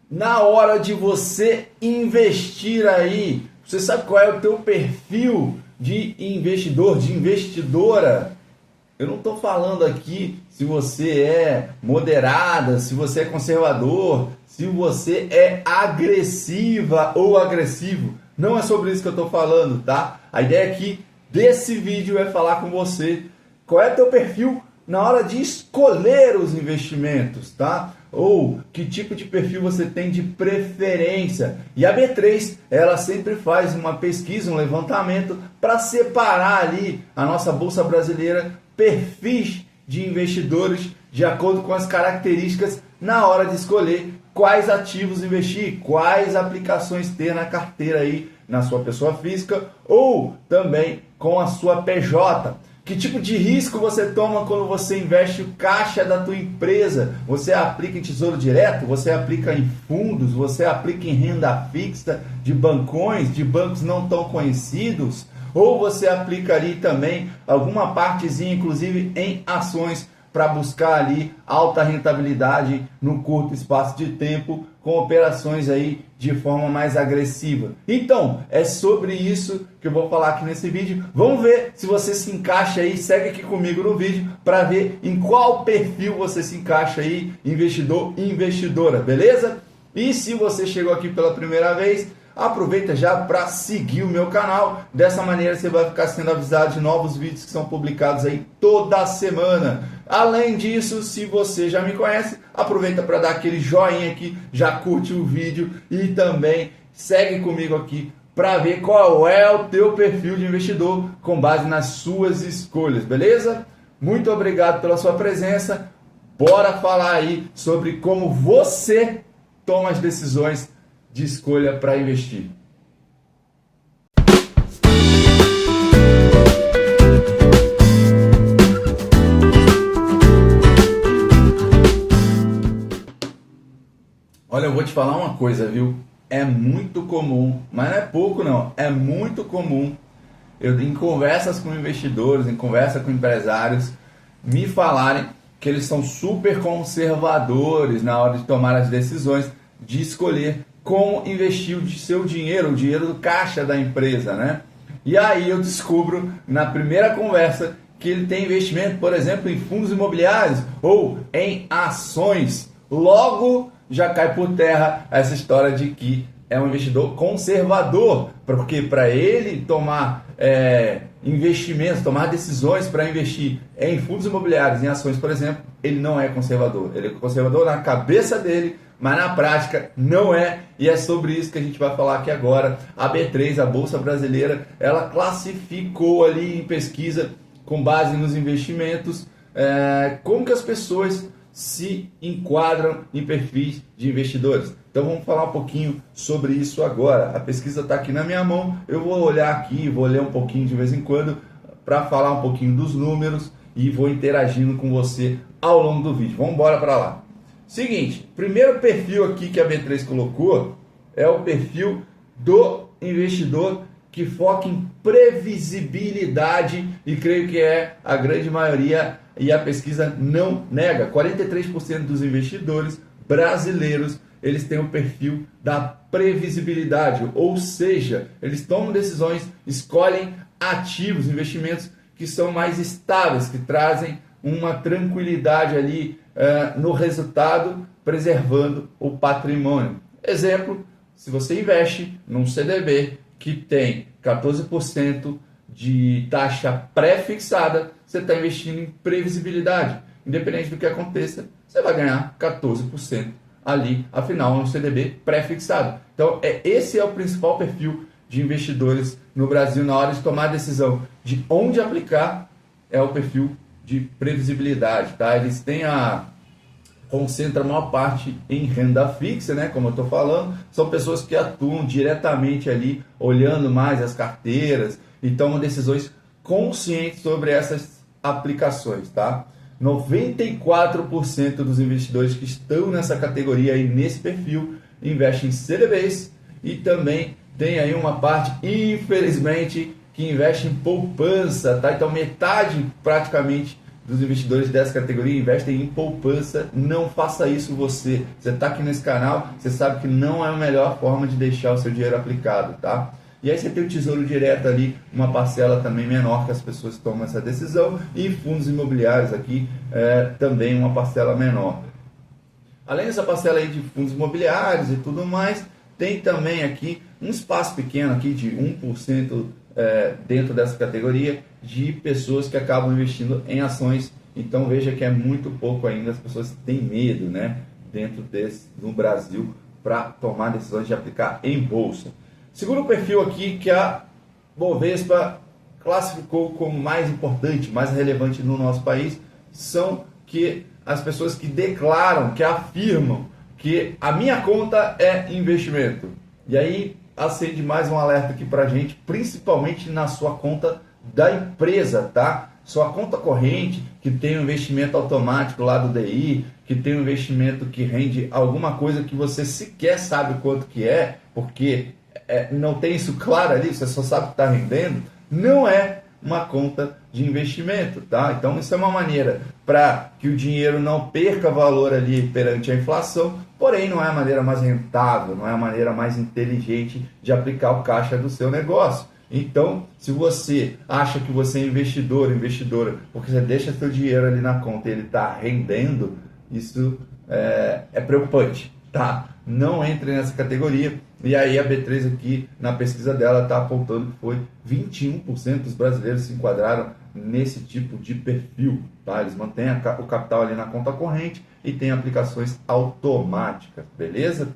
na hora de você investir aí, você sabe qual é o teu perfil de investidor, de investidora? Eu não estou falando aqui se você é moderada, se você é conservador, se você é agressiva ou agressivo. Não é sobre isso que eu estou falando, tá? A ideia aqui desse vídeo é falar com você qual é o teu perfil na hora de escolher os investimentos, tá? Ou que tipo de perfil você tem de preferência. E a B3, ela sempre faz uma pesquisa, um levantamento para separar ali a nossa Bolsa Brasileira, perfis de investidores de acordo com as características na hora de escolher quais ativos investir, quais aplicações ter na carteira aí, na sua pessoa física ou também com a sua PJ. Que tipo de risco você toma quando você investe o caixa da tua empresa? Você aplica em tesouro direto? Você aplica em fundos? Você aplica em renda fixa de bancões, de bancos não tão conhecidos? Ou você aplica ali também alguma partezinha, inclusive em ações, para buscar ali alta rentabilidade no curto espaço de tempo, com operações aí de forma mais agressiva. Então, é sobre isso que eu vou falar aqui nesse vídeo. Vamos ver se você se encaixa aí, segue aqui comigo no vídeo para ver em qual perfil você se encaixa aí, investidor e investidora, beleza? E se você chegou aqui pela primeira vez, aproveita já para seguir o meu canal. Dessa maneira você vai ficar sendo avisado de novos vídeos que são publicados aí toda semana. Além disso, se você já me conhece, aproveita para dar aquele joinha aqui, já curte o vídeo e também segue comigo aqui para ver qual é o teu perfil de investidor com base nas suas escolhas, beleza? Muito obrigado pela sua presença. Bora falar aí sobre como você toma as decisões de escolha para investir. Olha, eu vou te falar uma coisa, viu? É muito comum, mas não é pouco não, é muito comum eu em conversas com investidores, em conversa com empresários, me falarem que eles são super conservadores na hora de tomar as decisões de escolher como investir o seu dinheiro, o dinheiro do caixa da empresa, né? E aí eu descubro na primeira conversa que ele tem investimento, por exemplo, em fundos imobiliários ou em ações. Logo já cai por terra essa história de que é um investidor conservador, porque para ele tomar investimentos, tomar decisões para investir em fundos imobiliários, em ações, por exemplo, ele não é conservador. Ele é conservador na cabeça dele, mas na prática não é, e é sobre isso que a gente vai falar aqui agora. A B3, a Bolsa Brasileira, ela classificou ali em pesquisa, com base nos investimentos, como que as pessoas se enquadram em perfis de investidores. Então vamos falar um pouquinho sobre isso agora. A pesquisa está aqui na minha mão, eu vou olhar aqui, vou ler um pouquinho de vez em quando para falar um pouquinho dos números e vou interagindo com você ao longo do vídeo. Vamos embora para lá. Seguinte, primeiro perfil aqui que a B3 colocou é o perfil do investidor que foca em previsibilidade, e creio que é a grande maioria, e a pesquisa não nega. 43% dos investidores brasileiros, eles têm o perfil da previsibilidade, ou seja, eles tomam decisões, escolhem ativos, investimentos que são mais estáveis, que trazem uma tranquilidade ali no resultado, preservando o patrimônio. Exemplo, se você investe num CDB que tem 14% de taxa pré-fixada, você está investindo em previsibilidade. Independente do que aconteça, você vai ganhar 14% ali, afinal é um CDB pré-fixado. Então, esse é o principal perfil de investidores no Brasil na hora de tomar a decisão de onde aplicar, é o perfil de previsibilidade, tá? Eles têm concentra a maior parte em renda fixa, né? Como eu estou falando, são pessoas que atuam diretamente ali, olhando mais as carteiras e tomam decisões conscientes sobre essas aplicações, tá? 94% dos investidores que estão nessa categoria aí, nesse perfil, investem em CDBs e também tem aí uma parte, infelizmente, que investe em poupança, tá? Então metade praticamente dos investidores dessa categoria investem em poupança. Não faça isso você. Você está aqui nesse canal, você sabe que não é a melhor forma de deixar o seu dinheiro aplicado, tá? E aí você tem o Tesouro Direto ali, uma parcela também menor que as pessoas tomam essa decisão, e fundos imobiliários aqui também uma parcela menor. Além dessa parcela aí de fundos imobiliários e tudo mais, tem também aqui um espaço pequeno aqui de 1% dentro dessa categoria de pessoas que acabam investindo em ações. Então veja que é muito pouco ainda, as pessoas têm medo, né, no Brasil, para tomar decisões de aplicar em bolsa. Segundo perfil aqui que a Bovespa classificou como mais importante, mais relevante no nosso país, são que as pessoas que declaram, que afirmam que a minha conta é investimento. E aí acende mais um alerta aqui pra gente, principalmente na sua conta da empresa, tá? Sua conta corrente, que tem um investimento automático lá do DI, que tem um investimento que rende alguma coisa que você sequer sabe quanto que é, porque não tem isso claro ali, você só sabe que está rendendo, não é uma conta de investimento, tá? Então isso é uma maneira para que o dinheiro não perca valor ali perante a inflação, porém não é a maneira mais rentável, não é a maneira mais inteligente de aplicar o caixa do seu negócio. Então, se você acha que você é investidor, investidora, porque você deixa seu dinheiro ali na conta e ele está rendendo, isso é preocupante, tá? Não entre nessa categoria. E aí a B3 aqui, na pesquisa dela, está apontando que foi 21% dos brasileiros se enquadraram nesse tipo de perfil, tá? Eles mantêm o capital ali na conta corrente e tem aplicações automáticas, beleza?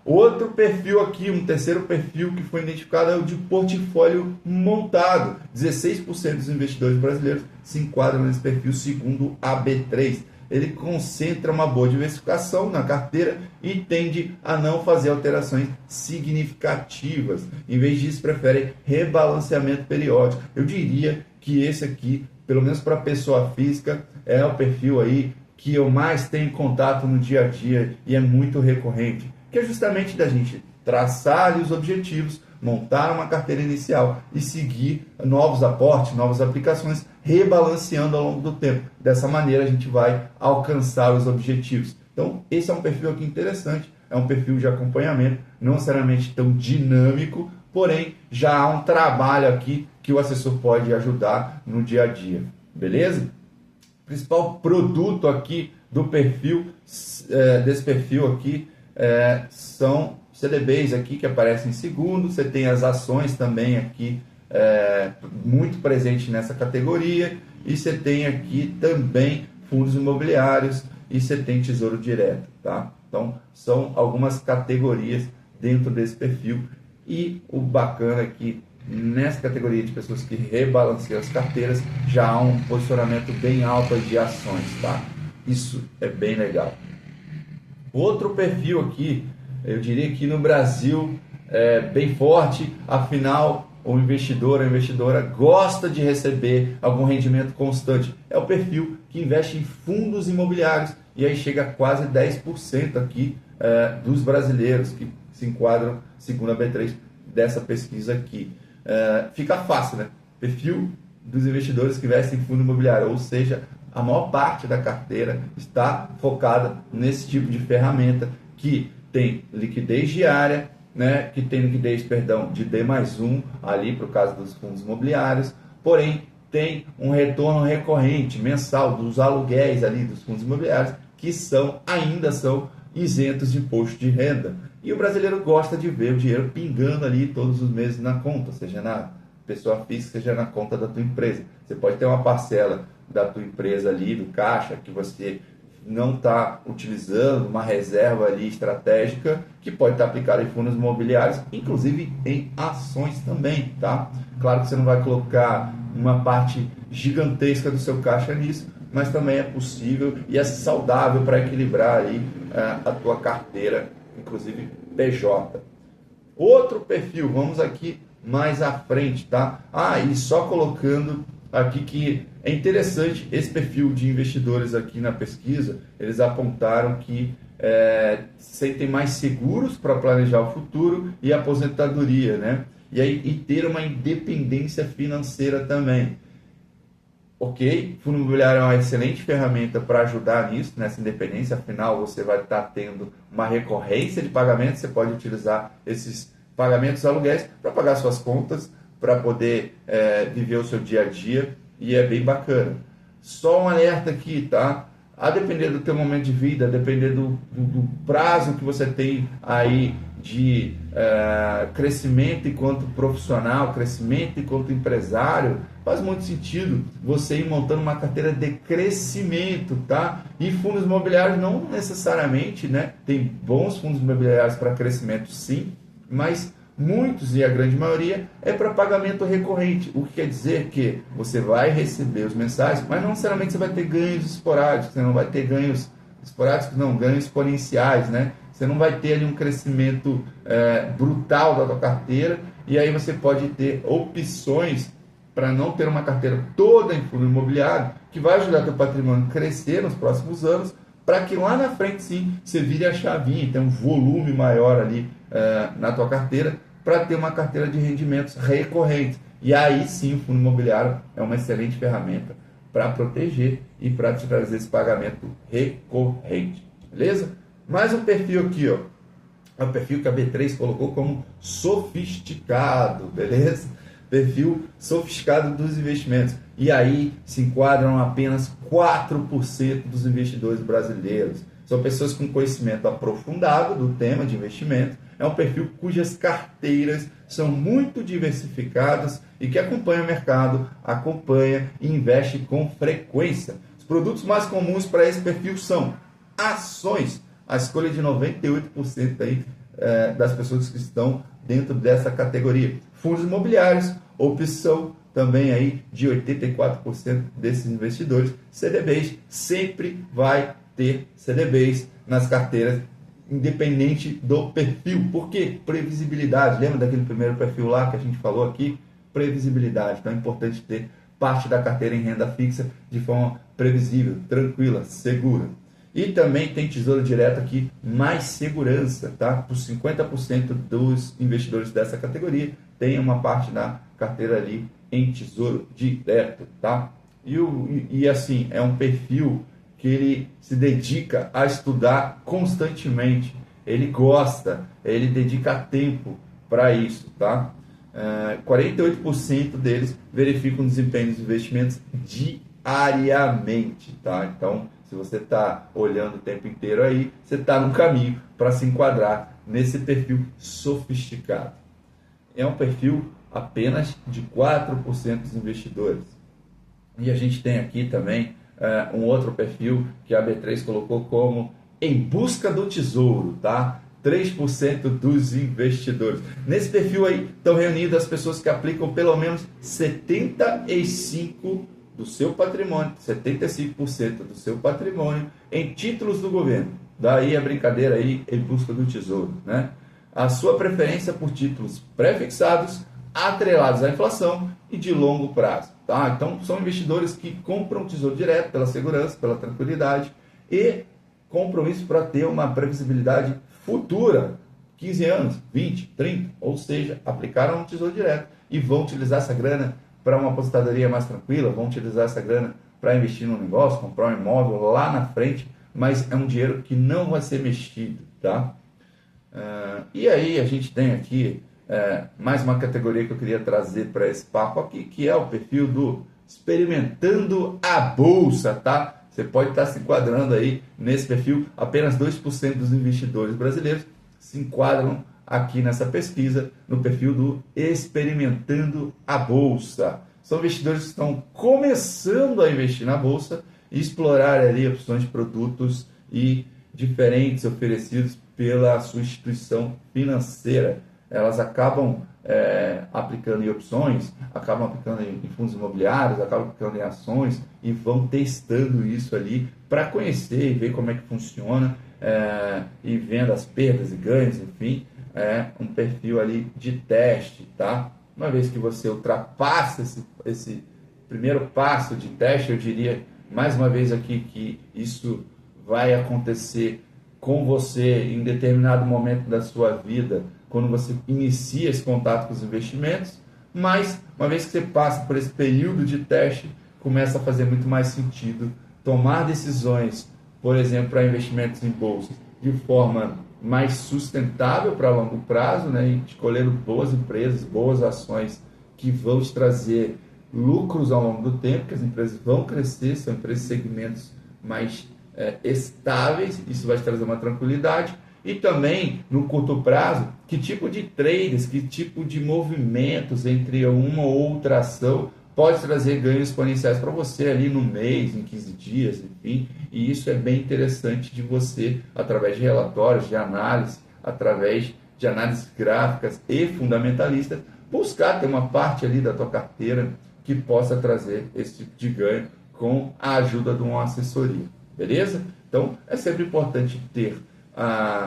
Outro perfil aqui, um terceiro perfil que foi identificado é o de portfólio montado. 16% dos investidores brasileiros se enquadram nesse perfil, segundo a B3. Ele concentra uma boa diversificação na carteira e tende a não fazer alterações significativas. Em vez disso, prefere rebalanceamento periódico. Eu diria que esse aqui, pelo menos para pessoa física, é o perfil aí que eu mais tenho contato no dia a dia e é muito recorrente, que é justamente da gente traçar ali os objetivos, montar uma carteira inicial e seguir novos aportes, novas aplicações, rebalanceando ao longo do tempo. Dessa maneira a gente vai alcançar os objetivos. Então esse é um perfil aqui interessante, é um perfil de acompanhamento, não necessariamente tão dinâmico, porém já há um trabalho aqui que o assessor pode ajudar no dia a dia, beleza? O principal produto aqui do perfil, desse perfil aqui, são CDBs aqui que aparecem em segundo. Você tem as ações também aqui muito presente nessa categoria, e você tem aqui também fundos imobiliários e você tem tesouro direto, tá? Então são algumas categorias dentro desse perfil, e o bacana aqui nessa categoria de pessoas que rebalanceiam as carteiras já há um posicionamento bem alto de ações, tá? Isso é bem legal. Outro perfil aqui, eu diria que no Brasil é bem forte, afinal o investidor, a investidora gosta de receber algum rendimento constante. É o perfil que investe em fundos imobiliários, e aí chega a quase 10% aqui dos brasileiros que se enquadram, segundo a B3, dessa pesquisa aqui. Fica fácil, né? Perfil dos investidores que investem em fundo imobiliário, ou seja, a maior parte da carteira está focada nesse tipo de ferramenta que tem liquidez diária, né? Que tem liquidez, perdão, de D+1 ali para o caso dos fundos imobiliários, porém tem um retorno recorrente mensal dos aluguéis ali dos fundos imobiliários, que ainda são isentos de imposto de renda. E o brasileiro gosta de ver o dinheiro pingando ali todos os meses na conta, seja na pessoa física, seja na conta da tua empresa. Você pode ter uma parcela da tua empresa ali, do caixa, que você não está utilizando, uma reserva ali estratégica, que pode estar aplicada em fundos imobiliários, inclusive em ações também, tá? Claro que você não vai colocar uma parte gigantesca do seu caixa nisso, mas também é possível e é saudável para equilibrar aí a tua carteira, inclusive PJ. Outro perfil, vamos aqui mais à frente, tá? E só colocando aqui que é interessante esse perfil de investidores aqui na pesquisa, eles apontaram que se sentem mais seguros para planejar o futuro e a aposentadoria, né? E ter uma independência financeira também. ok, fundo imobiliário é uma excelente ferramenta para ajudar nisso, nessa independência, afinal você vai estar tendo uma recorrência de pagamentos, você pode utilizar esses pagamentos aluguéis para pagar suas contas, para poder viver o seu dia a dia, e é bem bacana. Só um alerta aqui, tá? A depender do teu momento de vida, a depender do prazo que você tem aí de crescimento enquanto profissional, crescimento enquanto empresário, faz muito sentido você ir montando uma carteira de crescimento, tá? E fundos imobiliários não necessariamente, né? Tem bons fundos imobiliários para crescimento, sim, mas muitos, e a grande maioria, é para pagamento recorrente, o que quer dizer que você vai receber os mensais, mas não necessariamente você vai ter ganhos esporádicos, você não vai ter ganhos esporádicos, não, ganhos exponenciais, né? Você não vai ter ali um crescimento brutal da tua carteira, e aí você pode ter opções para não ter uma carteira toda em fundo imobiliário, que vai ajudar teu patrimônio a crescer nos próximos anos, para que lá na frente sim você vire a chavinha, tenha um volume maior ali na tua carteira, para ter uma carteira de rendimentos recorrentes. E aí sim o fundo imobiliário é uma excelente ferramenta para proteger e para te trazer esse pagamento recorrente. Beleza? Mais um perfil aqui, ó. É o perfil que a B3 colocou como sofisticado, beleza? Perfil sofisticado dos investimentos. E aí se enquadram apenas 4% dos investidores brasileiros. São pessoas com conhecimento aprofundado do tema de investimento. É um perfil cujas carteiras são muito diversificadas e que acompanha o mercado, acompanha e investe com frequência. Os produtos mais comuns para esse perfil são ações, a escolha de 98% aí, das pessoas que estão dentro dessa categoria. Fundos imobiliários, opção também aí de 84% desses investidores. CDBs, sempre vai ter CDBs nas carteiras, independente do perfil. Por quê? Previsibilidade. Lembra daquele primeiro perfil lá que a gente falou aqui? Previsibilidade. Então é importante ter parte da carteira em renda fixa de forma previsível, tranquila, segura. E também tem tesouro direto aqui, mais segurança, tá? Por 50% dos investidores dessa categoria tem uma parte da carteira ali em tesouro direto, tá? E assim, é um perfil que ele se dedica a estudar constantemente. Ele gosta, ele dedica tempo para isso, tá? 48% deles verificam o desempenho dos investimentos diariamente, tá? Então, se você está olhando o tempo inteiro aí, você está no caminho para se enquadrar nesse perfil sofisticado. É um perfil apenas de 4% dos investidores. E a gente tem aqui também um outro perfil que a B3 colocou como em busca do tesouro, tá? 3% dos investidores. Nesse perfil aí estão reunidas as pessoas que aplicam pelo menos 75% do seu patrimônio, 75% do seu patrimônio em títulos do governo. Daí a brincadeira aí em busca do tesouro, né? A sua preferência por títulos pré-fixados, atrelados à inflação e de longo prazo, tá? Então são investidores que compram tesouro direto pela segurança, pela tranquilidade e compram isso para ter uma previsibilidade futura, 15 anos, 20, 30, ou seja, aplicaram um tesouro direto e vão utilizar essa grana para uma aposentadoria mais tranquila, vão utilizar essa grana para investir no negócio, comprar um imóvel lá na frente, mas é um dinheiro que não vai ser mexido, tá? E aí a gente tem aqui mais uma categoria que eu queria trazer para esse papo aqui, que é o perfil do experimentando a bolsa, tá? Você pode estar se enquadrando aí nesse perfil, apenas 2% dos investidores brasileiros se enquadram aqui nessa pesquisa, no perfil do experimentando a bolsa. São investidores que estão começando a investir na bolsa e explorar ali opções de produtos e diferentes oferecidos pela sua instituição financeira. Elas acabam aplicando em opções, acabam aplicando em fundos imobiliários, acabam aplicando em ações e vão testando isso ali para conhecer e ver como é que funciona e vendo as perdas e ganhos, enfim. É um perfil ali de teste, tá? Uma vez que você ultrapassa esse primeiro passo de teste, eu diria mais uma vez aqui que isso vai acontecer com você em determinado momento da sua vida, quando você inicia esse contato com os investimentos, mas uma vez que você passa por esse período de teste, começa a fazer muito mais sentido tomar decisões, por exemplo, para investimentos em bolsas, de forma mais sustentável para longo prazo, né? E escolhendo boas empresas, boas ações que vão te trazer lucros ao longo do tempo, que as empresas vão crescer, são empresas de segmentos mais estáveis, isso vai te trazer uma tranquilidade. E também, no curto prazo, que tipo de trades, que tipo de movimentos entre uma ou outra ação pode trazer ganhos exponenciais para você ali no mês, em 15 dias, enfim. E isso é bem interessante de você, através de relatórios, de análise, através de análises gráficas e fundamentalistas, buscar ter uma parte ali da tua carteira que possa trazer esse tipo de ganho com a ajuda de uma assessoria, beleza? Então, é sempre importante ter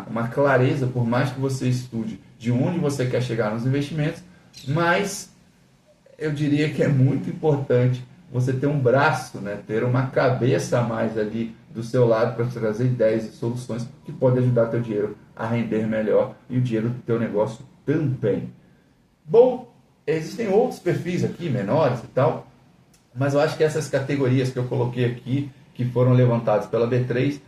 uma clareza, por mais que você estude de onde você quer chegar nos investimentos, mas eu diria que é muito importante você ter um braço, né? Ter uma cabeça a mais ali do seu lado para trazer ideias e soluções que podem ajudar teu dinheiro a render melhor e o dinheiro do teu negócio também. Bom, existem outros perfis aqui, menores e tal, mas eu acho que essas categorias que eu coloquei aqui, que foram levantadas pela B3,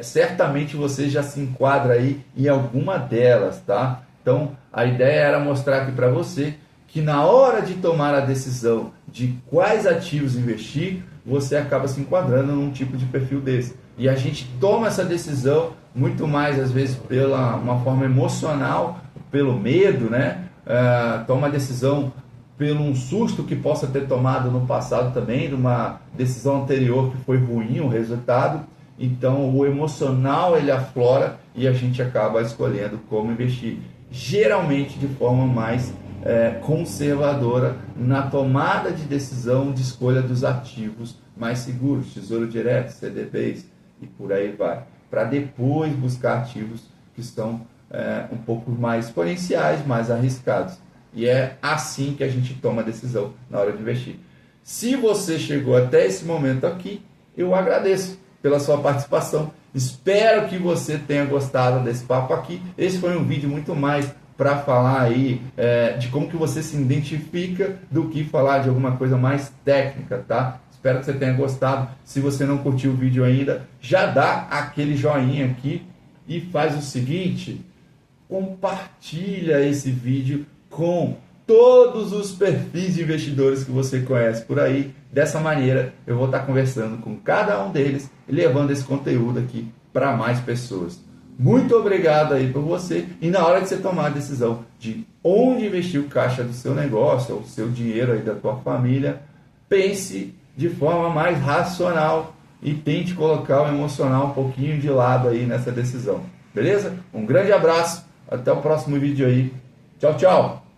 certamente você já se enquadra aí em alguma delas, tá? Então, a ideia era mostrar aqui para você que na hora de tomar a decisão de quais ativos investir, você acaba se enquadrando num tipo de perfil desse. E a gente toma essa decisão muito mais, às vezes, pela uma forma emocional, pelo medo, né? Toma a decisão pelo um susto que possa ter tomado no passado também, de uma decisão anterior que foi ruim o resultado. Então, o emocional ele aflora e a gente acaba escolhendo como investir. Geralmente de forma mais conservadora na tomada de decisão de escolha dos ativos mais seguros, Tesouro Direto, CDBs e por aí vai, para depois buscar ativos que estão um pouco mais exponenciais, mais arriscados. E é assim que a gente toma a decisão na hora de investir. Se você chegou até esse momento aqui, eu agradeço pela sua participação. Espero que você tenha gostado desse papo aqui. Esse foi um vídeo muito mais para falar aí de como que você se identifica do que falar de alguma coisa mais técnica, tá? Espero que você tenha gostado. Se você não curtiu o vídeo ainda, já dá aquele joinha aqui e faz o seguinte, compartilha esse vídeo com todos os perfis de investidores que você conhece por aí. Dessa maneira, eu vou estar conversando com cada um deles e levando esse conteúdo aqui para mais pessoas. Muito obrigado aí por você. E na hora de você tomar a decisão de onde investir o caixa do seu negócio, ou o seu dinheiro aí da tua família, pense de forma mais racional e tente colocar o emocional um pouquinho de lado aí nessa decisão. Beleza? Um grande abraço. Até o próximo vídeo aí. Tchau, tchau.